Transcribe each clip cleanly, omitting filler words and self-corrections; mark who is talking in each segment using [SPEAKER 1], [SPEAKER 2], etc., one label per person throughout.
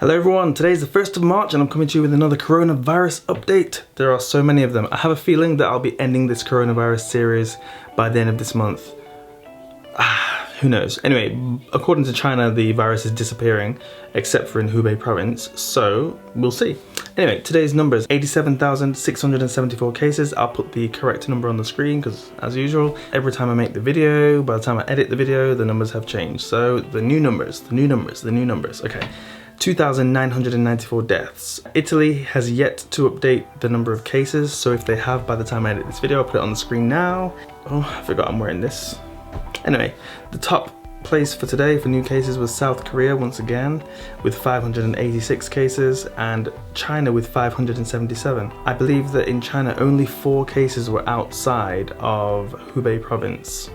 [SPEAKER 1] Hello everyone, today's the 1st of March and I'm coming to you with another coronavirus update. There are so many of them. I have a feeling that I'll be ending this coronavirus series by the end of this month. Who knows? Anyway, according to China, the virus is disappearing, except for in Hubei province, so we'll see. Anyway, today's numbers, 87,674 cases. I'll put the correct number on the screen because, as usual, every time I make the video, by the time I edit the video, the numbers have changed. So, the new numbers, okay. 2,994 deaths. Italy has yet to update the number of cases, so if they have by the time I edit this video, I'll put it on the screen now. Oh, I forgot I'm wearing this. Anyway, the top place for today for new cases was South Korea once again with 586 cases and China with 577. I believe that in China only 4 cases were outside of Hubei province.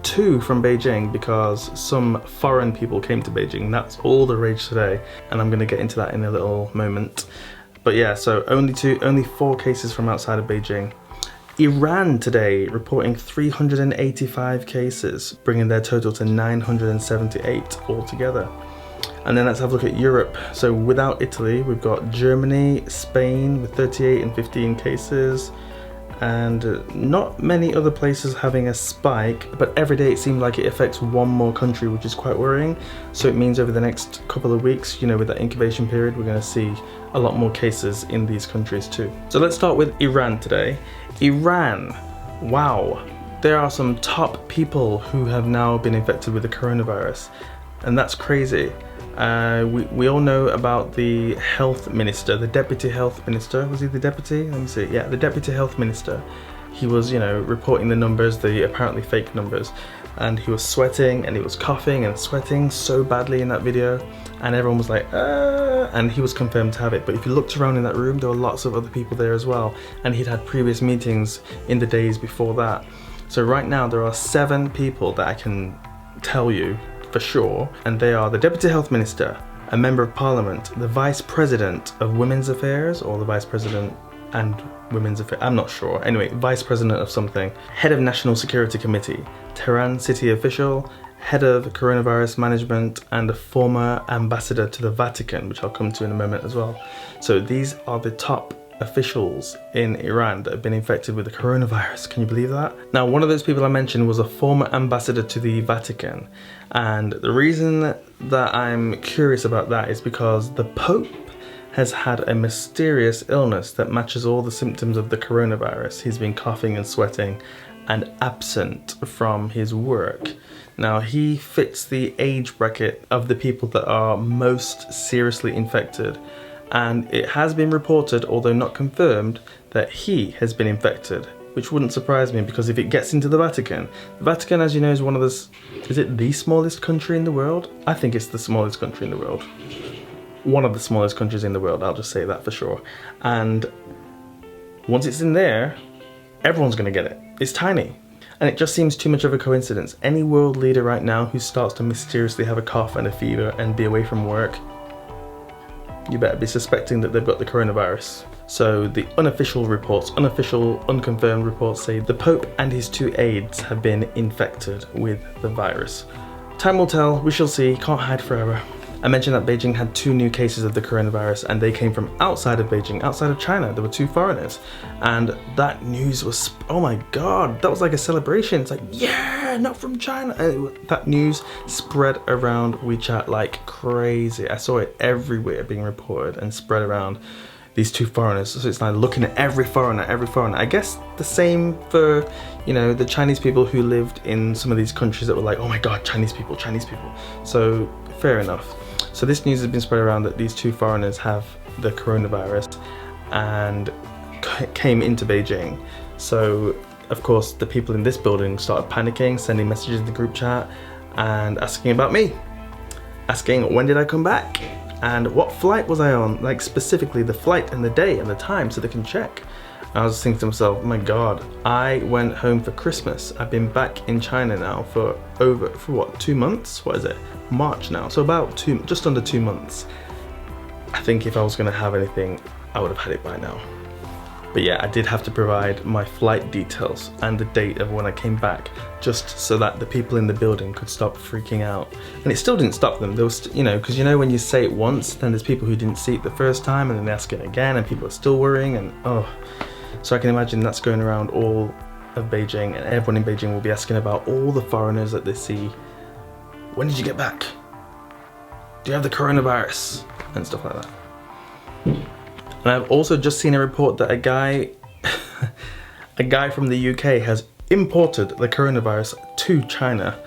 [SPEAKER 1] 2 from Beijing because some foreign people came to Beijing. That's all the rage today, and I'm going to get into that in a little moment. But yeah, so only 4 cases from outside of Beijing. Iran today reporting 385 cases, bringing their total to 978 altogether. And then let's have a look at Europe. So without Italy, we've got Germany, Spain with 38 and 15 cases. And not many other places having a spike, but every day it seems like it affects one more country, which is quite worrying. So it means over the next couple of weeks, you know, with that incubation period, we're going to see a lot more cases in these countries too. So let's start with Iran today. Iran, wow, there are some top people who have now been infected with the coronavirus, and that's crazy. We all know about the health minister, the deputy health minister. Was he the deputy? Let me see. Yeah, the deputy health minister. He was, you know, reporting the numbers, the apparently fake numbers, and he was sweating and he was coughing and sweating so badly in that video, and everyone was like, and he was confirmed to have it. But if you looked around in that room, there were lots of other people there as well, and he'd had previous meetings in the days before that. So right now there are 7 people that I can tell you for sure, and they are the Deputy Health Minister, a Member of Parliament, the Vice President of Women's Affairs, or the Vice President and Women's Affairs, I'm not sure. Anyway, Vice President of something, Head of National Security Committee, Tehran City Official, Head of Coronavirus Management, and a former Ambassador to the Vatican, which I'll come to in a moment as well. So these are the top officials in Iran that have been infected with the coronavirus. Can you believe that? Now, one of those people I mentioned was a former ambassador to the Vatican, and the reason that I'm curious about that is because the Pope has had a mysterious illness that matches all the symptoms of the coronavirus. He's been coughing and sweating and absent from his work. Now, he fits the age bracket of the people that are most seriously infected, and it has been reported, although not confirmed, that he has been infected, which wouldn't surprise me because if it gets into the Vatican, as you know, is one of the, is it the smallest country in the world? I think it's the smallest country in the world. One of the smallest countries in the world, I'll just say that for sure. And once it's in there, everyone's gonna get it. It's tiny. And it just seems too much of a coincidence. Any world leader right now who starts to mysteriously have a cough and a fever and be away from work, you better be suspecting that they've got the coronavirus. So the unofficial reports, unconfirmed reports say the Pope and his 2 aides have been infected with the virus. Time will tell, we shall see, can't hide forever. I mentioned that Beijing had 2 new cases of the coronavirus, and they came from outside of Beijing, outside of China. There were 2 foreigners, and that news was, oh my god, that was like a celebration. It's like, yeah, not from China. And that news spread around WeChat like crazy. I saw it everywhere being reported and spread around, these 2 foreigners. So it's like looking at every foreigner. I guess the same for, you know, the Chinese people who lived in some of these countries that were like, oh my god, Chinese people. So fair enough. So this news has been spread around that these 2 foreigners have the coronavirus and came into Beijing. So of course the people in this building started panicking, sending messages in the group chat and asking about me. Asking when did I come back and what flight was I on, like specifically the flight and the day and the time so they can check. I was thinking to myself, oh my god, I went home for Christmas. I've been back in China now for what, 2 months? What is it? March now, so about just under 2 months. I think if I was gonna have anything, I would have had it by now. But yeah, I did have to provide my flight details and the date of when I came back, just so that the people in the building could stop freaking out. And it still didn't stop them. There was, you know, because you know when you say it once, then there's people who didn't see it the first time and then they ask it again and people are still worrying and oh. So I can imagine that's going around all of Beijing, and everyone in Beijing will be asking about all the foreigners that they see. When did you get back? Do you have the coronavirus? And stuff like that. And I've also just seen a report that a guy from the UK has imported the coronavirus to China.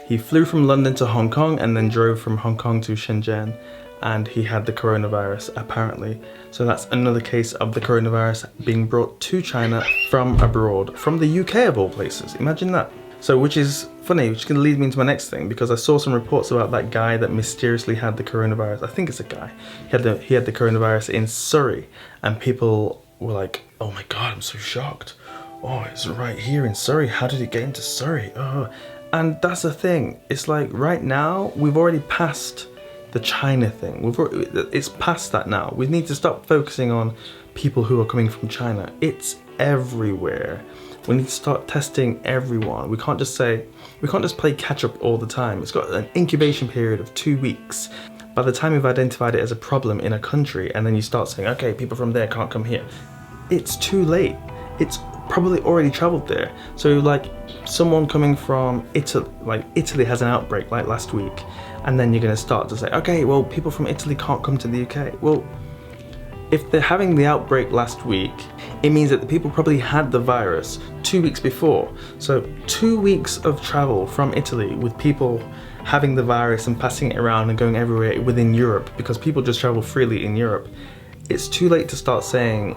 [SPEAKER 1] He flew from London to Hong Kong and then drove from Hong Kong to Shenzhen, and he had the coronavirus apparently. So that's another case of the coronavirus being brought to China from abroad, from the UK of all places. Imagine that. So, which is funny, which is going to lead me into my next thing, because I saw some reports about that guy that mysteriously had the coronavirus. I think it's a guy. He had the coronavirus in Surrey, and people were like, oh my god, I'm so shocked. Oh, it's right here in Surrey. How did it get into Surrey? Oh. And that's the thing. It's like right now, we've already passed the China thing. It's past that now. We need to stop focusing on people who are coming from China. It's everywhere. We need to start testing everyone. We can't just play catch up all the time. It's got an incubation period of 2 weeks. By the time you've identified it as a problem in a country and then you start saying, okay, people from there can't come here, it's too late. It's probably already traveled there. So like someone coming from Italy, like Italy has an outbreak like last week, and then you're gonna start to say, okay, well, people from Italy can't come to the UK. Well, if they're having the outbreak last week, it means that the people probably had the virus 2 weeks before. So 2 weeks of travel from Italy with people having the virus and passing it around and going everywhere within Europe, because people just travel freely in Europe. It's too late to start saying,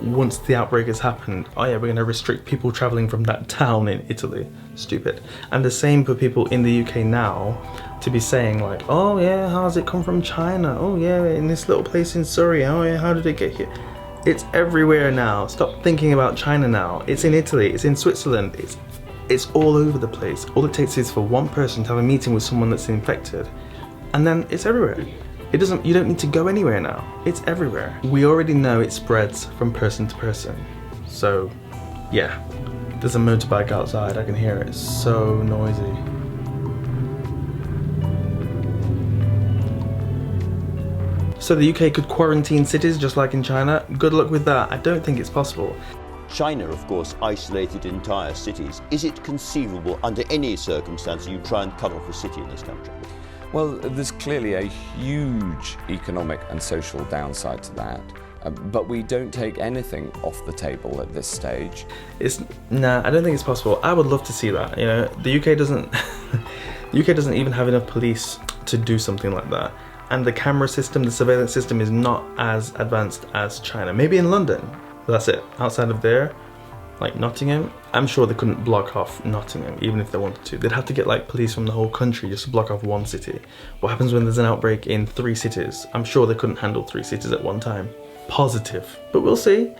[SPEAKER 1] once the outbreak has happened, oh yeah, we're going to restrict people traveling from that town in Italy. Stupid. And the same for people in the UK now, to be saying like, oh yeah, how's it come from China? Oh yeah, in this little place in Surrey. Oh yeah, how did it get here? It's everywhere now. Stop thinking about China now. It's in Italy, it's in Switzerland, it's all over the place. All it takes is for one person to have a meeting with someone that's infected, and then it's everywhere. You don't need to go anywhere now. It's everywhere. We already know it spreads from person to person. So yeah, there's a motorbike outside, I can hear it. It's so noisy. So the UK could quarantine cities just like in China. Good luck with that. I don't think it's possible.
[SPEAKER 2] China, of course, isolated entire cities. Is it conceivable under any circumstance you try and cut off a city in this country?
[SPEAKER 3] Well, there's clearly a huge economic and social downside to that. But we don't take anything off the table at this stage.
[SPEAKER 1] Nah, I don't think it's possible. I would love to see that. You know, the UK doesn't the UK doesn't even have enough police to do something like that. And the camera system, the surveillance system is not as advanced as China. Maybe in London, but that's it. Outside of there, like Nottingham, I'm sure they couldn't block off Nottingham, even if they wanted to. They'd have to get like police from the whole country just to block off one city. What happens when there's an outbreak in 3 cities? I'm sure they couldn't handle 3 cities at one time. Positive. But we'll see.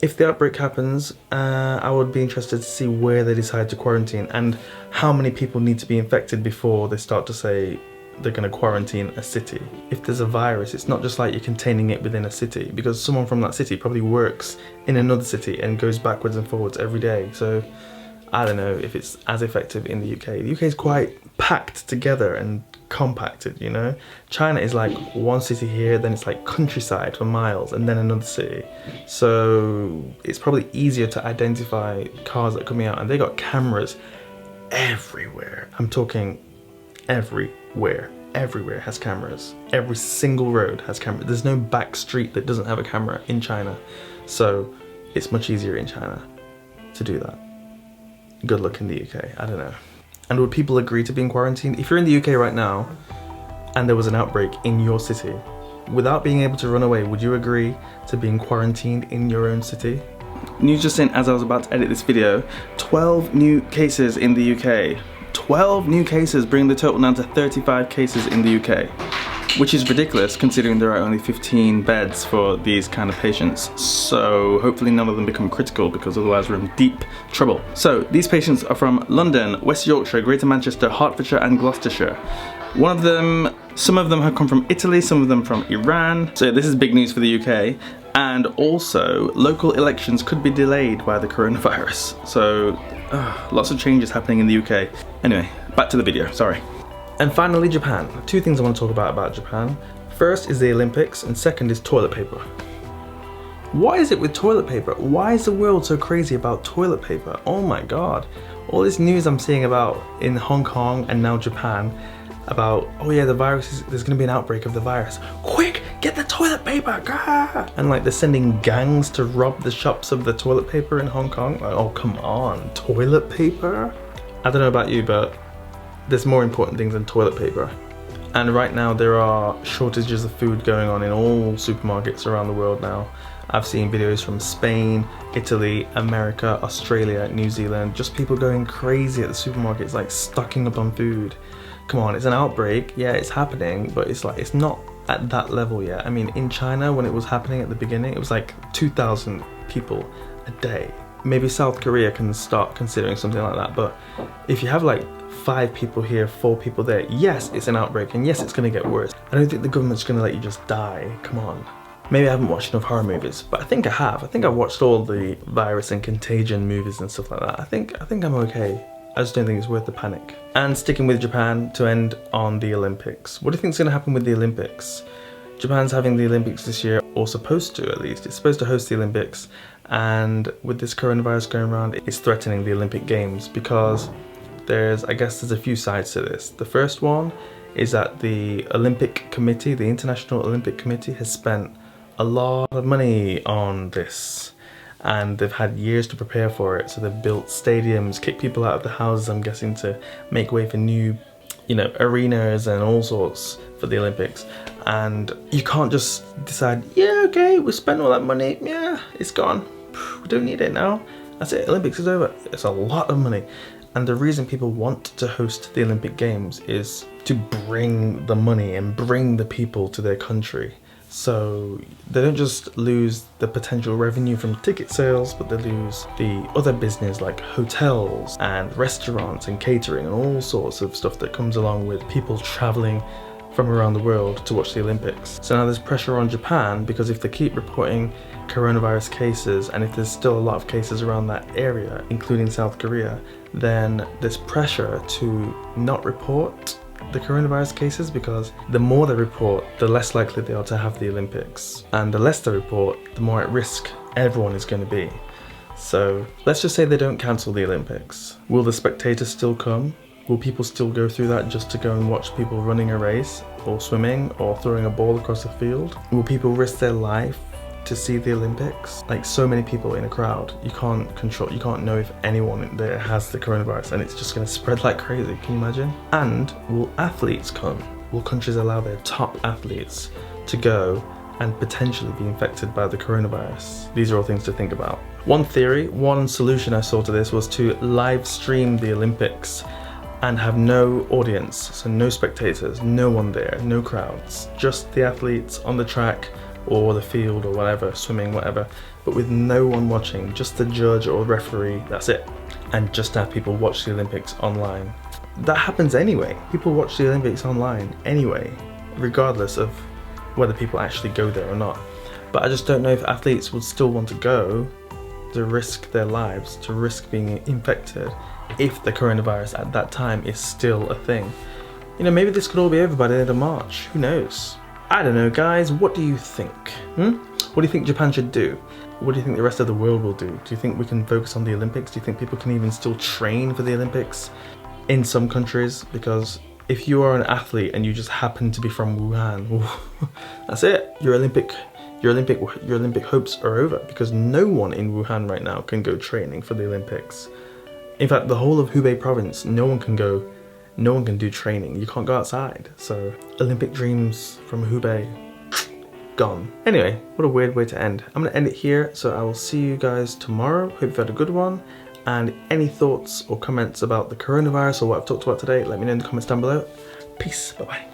[SPEAKER 1] If the outbreak happens, I would be interested to see where they decide to quarantine and how many people need to be infected before they start to say they're going to quarantine a city. If there's a virus, it's not just like you're containing it within a city, because someone from that city probably works in another city and goes backwards and forwards every day. So I don't know if it's as effective in the UK. The UK is quite packed together and compacted, you know? China is like one city here, then it's like countryside for miles, and then another city. So it's probably easier to identify cars that are coming out, and they got cameras everywhere. I'm talking everywhere. Everywhere has cameras. Every single road has cameras. There's no back street that doesn't have a camera in China. So it's much easier in China to do that. Good luck in the UK, I don't know. And would people agree to being quarantined? If you're in the UK right now and there was an outbreak in your city, without being able to run away, would you agree to being quarantined in your own city? News just in as I was about to edit this video, 12 new cases in the UK. 12 new cases, bringing the total down to 35 cases in the UK, which is ridiculous considering there are only 15 beds for these kind of patients. So hopefully none of them become critical, because otherwise we're in deep trouble. So these patients are from London, West Yorkshire, Greater Manchester, Hertfordshire and Gloucestershire. Some of them have come from Italy, some of them from Iran. So this is big news for the UK. And also, local elections could be delayed by the coronavirus. So, lots of changes happening in the UK. Anyway, back to the video, sorry. And finally, Japan. Two things I want to talk about Japan. First is the Olympics, and second is toilet paper. What is it with toilet paper? Why is the world so crazy about toilet paper? Oh my god. All this news I'm seeing about in Hong Kong and now Japan about, oh yeah, the virus is, there's gonna be an outbreak of the virus. Quick, get the toilet paper, gah! And like they're sending gangs to rob the shops of the toilet paper in Hong Kong. Like, oh come on, toilet paper? I don't know about you, but there's more important things than toilet paper. And right now there are shortages of food going on in all supermarkets around the world now. I've seen videos from Spain, Italy, America, Australia, New Zealand, just people going crazy at the supermarkets, like stocking up on food. Come on, it's an outbreak, yeah, it's happening, but it's like, it's not at that level yet. I mean, in China, when it was happening at the beginning, it was like 2,000 people a day. Maybe South Korea can start considering something like that, but if you have like 5 people here, 4 people there, yes, it's an outbreak, and yes, it's gonna get worse. I don't think the government's gonna let you just die, come on. Maybe I haven't watched enough horror movies, but I think I have. I think I've watched all the virus and contagion movies and stuff like that. I think I'm okay. I just don't think it's worth the panic. And sticking with Japan to end on the Olympics. What do you think is going to happen with the Olympics? Japan's having the Olympics this year, or supposed to at least. It's supposed to host the Olympics, and with this coronavirus going around, it's threatening the Olympic Games because I guess there's a few sides to this. The first one is that the Olympic Committee, the International Olympic Committee, has spent a lot of money on this. And they've had years to prepare for it, so they've built stadiums, kicked people out of the houses, I'm guessing, to make way for new, arenas and all sorts for the Olympics. And you can't just decide, yeah, okay, we spent all that money, yeah, it's gone, we don't need it now, that's it, Olympics is over. It's a lot of money. And the reason people want to host the Olympic Games is to bring the money and bring the people to their country. So they don't just lose the potential revenue from ticket sales, but they lose the other business like hotels and restaurants and catering and all sorts of stuff that comes along with people traveling from around the world to watch the Olympics. So now there's pressure on Japan, because if they keep reporting coronavirus cases, and if there's still a lot of cases around that area, including South Korea, then there's pressure to not report the coronavirus cases, because the more they report, the less likely they are to have the Olympics. And the less they report, the more at risk everyone is going to be. So let's just say they don't cancel the Olympics. Will the spectators still come? Will people still go through that just to go and watch people running a race, or swimming, or throwing a ball across a field? Will people risk their life to see the Olympics? Like, so many people in a crowd, you can't know if anyone there has the coronavirus, and it's just going to spread like crazy. Can you imagine? And will athletes come? Will countries allow their top athletes to go and potentially be infected by the coronavirus? These are all things to think about. One theory, one solution I saw to this was to live stream the Olympics and have no audience, so no spectators, no one there, no crowds, just the athletes on the track or the field or whatever, swimming, whatever, but with no one watching, just the judge or referee, that's it. And just have people watch the Olympics online. That happens anyway. People watch the Olympics online anyway, regardless of whether people actually go there or not. But I just don't know if athletes would still want to go to risk their lives, to risk being infected, if the coronavirus at that time is still a thing. Maybe this could all be over by the end of March, who knows? I don't know, guys, what do you think? What do you think Japan should do? What do you think the rest of the world will do? Do you think we can focus on the Olympics? Do you think people can even still train for the Olympics in some countries? Because if you are an athlete and you just happen to be from Wuhan, that's it. Your Olympic hopes are over, because no one in Wuhan right now can go training for the Olympics. In fact, the whole of Hubei province, no one can do training. You can't go outside. So Olympic dreams from Hubei, gone. Anyway, what a weird way to end. I'm gonna end it here, so I will see you guys tomorrow. Hope you've had a good one. And any thoughts or comments about the coronavirus or what I've talked about today, let me know in the comments down below. Peace, bye bye.